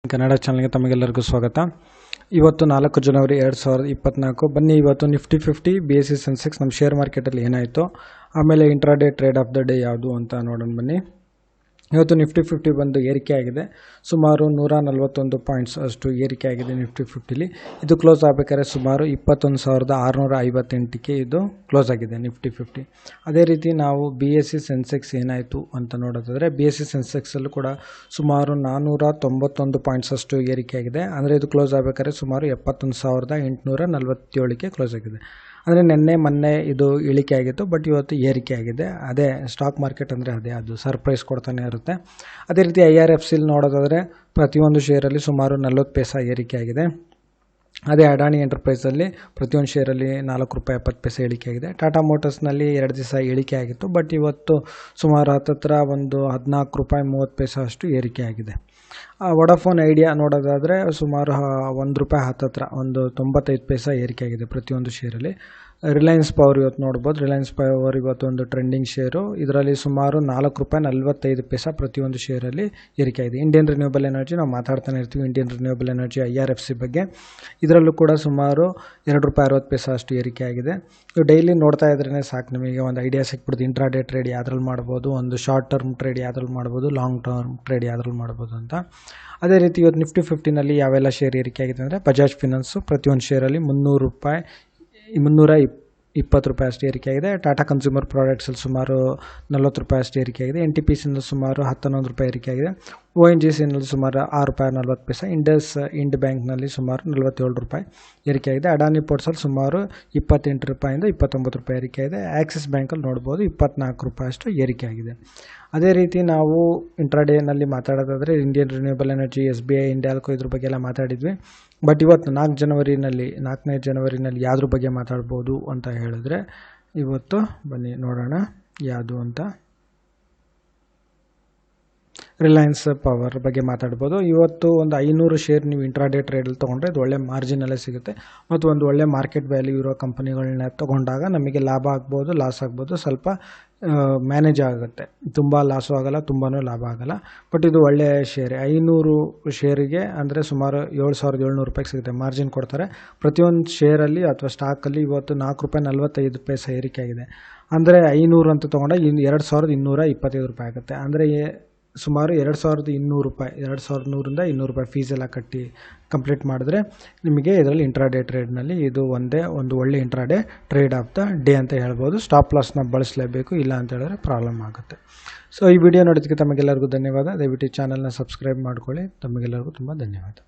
ಕನ್ನಡ ಚಾನಲ್ಗೆ ತಮಗೆಲ್ಲರಿಗೂ ಸ್ವಾಗತ. ಇವತ್ತು 4 ಜನವರಿ 2024. ಬನ್ನಿ ಇವತ್ತು ನಿಫ್ಟಿ 50 BSE ಸೆನ್ಸೆಕ್ಸ್ ನಮ್ಮ ಶೇರ್ ಮಾರ್ಕೆಟಲ್ಲಿ ಏನಾಯಿತು, ಆಮೇಲೆ intraday trade of the day ಯಾವುದು ಅಂತ ನೋಡೋಣ ಬನ್ನಿ. ಇವತ್ತು ನಿಫ್ಟಿ 50 ಬಂದು ಏರಿಕೆ ಆಗಿದೆ, ಸುಮಾರು 141 ಪಾಯಿಂಟ್ಸ್ ಅಷ್ಟು ಏರಿಕೆ ಆಗಿದೆ ನಿಫ್ಟಿ 50ಲಿ. ಇದು ಕ್ಲೋಸ್ ಆಗಬೇಕಾದ್ರೆ ಸುಮಾರು 21,658ಕ್ಕೆ ಇದು ಕ್ಲೋಸ್ ಆಗಿದೆ ನಿಫ್ಟಿ 50. ಅದೇ ರೀತಿ ನಾವು BSE ಸೆನ್ಸೆಕ್ಸ್ ಏನಾಯಿತು ಅಂತ ನೋಡೋದಾದರೆ, BSE ಸೆನ್ಸೆಕ್ಸಲ್ಲೂ ಕೂಡ ಸುಮಾರು 491 ಪಾಯಿಂಟ್ಸ್ ಅಷ್ಟು ಏರಿಕೆ ಆಗಿದೆ. ಅಂದರೆ ಇದು ಕ್ಲೋಸ್ ಆಗಬೇಕಾದ್ರೆ ಸುಮಾರು 71,847ಕ್ಕೆ ಕ್ಲೋಸ್ ಆಗಿದೆ. ಅಂದರೆ ನಿನ್ನೆ ಮೊನ್ನೆ ಇದು ಇಳಿಕೆ ಆಗಿತ್ತು, ಬಟ್ ಇವತ್ತು ಏರಿಕೆ ಆಗಿದೆ. ಅದೇ ಸ್ಟಾಕ್ ಮಾರ್ಕೆಟ್ ಅಂದರೆ ಅದು ಸರ್ಪ್ರೈಸ್ ಕೊಡ್ತಾನೆ ಇರುತ್ತೆ. ಅದೇ ರೀತಿ IRFCಲಿ ನೋಡೋದಾದರೆ ಪ್ರತಿಯೊಂದು ಶೇರಲ್ಲಿ ಸುಮಾರು 40 ಪೈಸೆ ಏರಿಕೆ ಆಗಿದೆ. ಅದೇ ಅಡಾನಿ ಎಂಟರ್ಪ್ರೈಸಲ್ಲಿ ಪ್ರತಿಯೊಂದು ಶೇರಲ್ಲಿ ₹4.70 ಇಳಿಕೆ ಆಗಿದೆ. ಟಾಟಾ ಮೋಟರ್ಸ್ನಲ್ಲಿ 2 ದಿವಸ ಇಳಿಕೆ ಆಗಿತ್ತು, ಬಟ್ ಇವತ್ತು ಸುಮಾರು ಹತ್ತಿರ ಒಂದು ₹14.30 ಅಷ್ಟು ಏರಿಕೆ ಆಗಿದೆ. ವೊಡಾಫೋನ್ ಐಡಿಯಾ ನೋಡೋದಾದರೆ ಸುಮಾರು ₹1 ಹತ್ತಿರ ಒಂದು 95 ಪೈಸೆ ಏರಿಕೆ ಆಗಿದೆ ಪ್ರತಿಯೊಂದು ಶೇರಲ್ಲಿ. ರಿಲಯನ್ಸ್ ಪವರ್ ಇವತ್ತು ನೋಡ್ಬೋದು, ರಿಲಯನ್ಸ್ ಪವರ್ ಇವತ್ತು ಒಂದು ಟ್ರೆಂಡಿಂಗ್ ಶೇರು, ಇದರಲ್ಲಿ ಸುಮಾರು ₹4.45 ಪ್ರತಿಯೊಂದು ಶೇರಲ್ಲಿ ಏರಿಕೆ ಆಗಿದೆ. ಇಂಡಿಯನ್ ರಿನ್ಯೂಬಲ್ ಎನರ್ಜಿ ನಾವು ಮಾತಾಡ್ತಾನೆ ಇರ್ತೀವಿ, ಇಂಡಿಯನ್ ರಿನ್ಯೂಬಲ್ ಎನರ್ಜಿ IRFC ಬಗ್ಗೆ. ಇದರಲ್ಲೂ ಕೂಡ ಸುಮಾರು ₹2.60 ಅಷ್ಟು ಏರಿಕೆ ಆಗಿದೆ. ನೀವು ಡೈಲಿ ನೋಡ್ತಾ ಇದ್ರೇ ಸಾಕು, ನಿಮಗೆ ಒಂದು ಐಡಿಯಾ ಸಿಕ್ಬಿಡ್ತು ಇಂಟ್ರಾಡೇ ಟ್ರೇಡ್ ಯಾವ್ದ್ರಲ್ಲಿ ಮಾಡ್ಬೋದು, ಒಂದು ಶಾರ್ಟ್ ಟರ್ಮ್ ಟ್ರೇಡ್ ಯಾವ್ದ್ರಲ್ಲಿ ಮಾಡ್ಬೋದು, ಲಾಂಗ್ ಟರ್ಮ್ ಟ್ರೇಡ್ ಯಾವ್ದ್ರಲ್ಲಿ ಮಾಡ್ಬೋದು ಅಂತ. ಅದೇ ರೀತಿ ಇವತ್ತು ನಿಫ್ಟಿ 50ನಲ್ಲಿ ಯಾವೆಲ್ಲ ಶೇರ್ ಏರಿಕೆ ಆಗಿದೆ ಅಂದರೆ, ಬಜಾಜ್ ಫಿನಾನ್ಸು ಪ್ರತಿಯೊಂದು ಶೇರಲ್ಲಿ ₹320 ಅಷ್ಟು ಏರಿಕೆ ಆಗಿದೆ. ಟಾಟಾ ಕನ್ಸ್ಯೂಮರ್ ಪ್ರಾಡಕ್ಟ್ಸಲ್ಲಿ ಸುಮಾರು ₹40 ಅಷ್ಟು ಏರಿಕೆ ಆಗಿದೆ. NTPCನಲ್ಲಿ ಸುಮಾರು ₹11 ಏರಿಕೆ ಆಗಿದೆ. ONGCನಲ್ಲಿ ಸುಮಾರು ₹6.40, ಇಂಡ್ ಬ್ಯಾಂಕ್ನಲ್ಲಿ ಸುಮಾರು ₹47 ಏರಿಕೆ ಆಗಿದೆ. ಅಡಾನಿ ಪೋರ್ಟ್ಸಲ್ಲಿ ಸುಮಾರು ₹28 ₹29 ಏರಿಕೆ ಆಗಿದೆ. ಆಕ್ಸಿಸ್ ಬ್ಯಾಂಕಲ್ಲಿ ನೋಡ್ಬೋದು ₹24 ಅಷ್ಟು ಏರಿಕೆ ಆಗಿದೆ. ಅದೇ ರೀತಿ ನಾವು ಇಂಟ್ರಾಡೇನಲ್ಲಿ ಮಾತಾಡೋದಾದರೆ ಇಂಡಿಯನ್ ರಿನ್ಯೂಬಲ್ ಎನರ್ಜಿ, SBI, ಇಂಡ್ಯಾಲ್ಕೋ ಇದ್ರ ಬಗ್ಗೆ ಎಲ್ಲ ಮಾತಾಡಿದ್ವಿ. ಬಟ್ ಇವತ್ತು 4ನೇ ಜನವರಿನಲ್ಲಿ ಯಾವುದ್ರ ಬಗ್ಗೆ ಮಾತಾಡ್ಬೋದು ಅಂತ ಹೇಳಿದ್ರೆ, ಇವತ್ತು ಬನ್ನಿ ನೋಡೋಣ ಯಾವುದು ಅಂತ. ರಿಲಯನ್ಸ್ ಪವರ್ ಬಗ್ಗೆ ಮಾತಾಡ್ಬೋದು. ಇವತ್ತು ಒಂದು 500 ಶೇರ್ ನೀವು ಇಂಟ್ರಾಡೇ ಟ್ರೇಡಲ್ಲಿ ತೊಗೊಂಡ್ರೆ ಇದು ಒಳ್ಳೆ ಮಾರ್ಜಿನಲ್ಲೇ ಸಿಗುತ್ತೆ, ಮತ್ತು ಒಂದು ಒಳ್ಳೆ ಮಾರ್ಕೆಟ್ ವ್ಯಾಲ್ಯೂ ಇರೋ ಕಂಪನಿಗಳನ್ನ ತೊಗೊಂಡಾಗ ನಮಗೆ ಲಾಭ ಆಗ್ಬೋದು, ಲಾಸ್ ಆಗ್ಬೋದು, ಸ್ವಲ್ಪ ಮ್ಯಾನೇಜ್ ಆಗುತ್ತೆ. ತುಂಬ ಲಾಸು ಆಗೋಲ್ಲ, ತುಂಬಾ ಲಾಭ ಆಗೋಲ್ಲ. ಬಟ್ ಇದು ಒಳ್ಳೆಯ ಶೇರ್. 500 ಶೇರಿಗೆ ಅಂದರೆ ಸುಮಾರು ₹7,700 ಸಿಗುತ್ತೆ, ಮಾರ್ಜಿನ್ ಕೊಡ್ತಾರೆ ಪ್ರತಿಯೊಂದು ಶೇರಲ್ಲಿ ಅಥವಾ ಸ್ಟಾಕಲ್ಲಿ. ಇವತ್ತು ₹4.45 ಏರಿಕೆ ಆಗಿದೆ. ಅಂದರೆ 500 ಅಂತ ತೊಗೊಂಡಾಗ ₹2,225 ಆಗುತ್ತೆ. ಅಂದರೆ ಸುಮಾರು ₹2,200 2,200 ಫೀಸ್ ಎಲ್ಲ ಕಟ್ಟಿ ಕಂಪ್ಲೀಟ್ ಮಾಡಿದ್ರೆ ನಿಮಗೆ ಇದರಲ್ಲಿ ಇಂಟ್ರಾಡೇ ಟ್ರೇಡ್ನಲ್ಲಿ ಇದು ಒಂದು ಒಳ್ಳೆ intraday trade of the day ಅಂತ ಹೇಳ್ಬೋದು. ಸ್ಟಾಪ್ ಲಾಸ್ನ ಬಳಸಲೇಬೇಕು, ಇಲ್ಲ ಅಂತ ಹೇಳಿದ್ರೆ ಪ್ರಾಬ್ಲಮ್ ಆಗುತ್ತೆ. ಸೊ ಈ ವಿಡಿಯೋ ನೋಡೋದಕ್ಕೆ ತಮಗೆಲ್ಲರಿಗೂ ಧನ್ಯವಾದ. ದಯವಿಟ್ಟು ಚಾನಲ್ನ ಸಬ್ಸ್ಕ್ರೈಬ್ ಮಾಡ್ಕೊಳ್ಳಿ. ತಮಗೆಲ್ಲರಿಗೂ ತುಂಬ ಧನ್ಯವಾದ.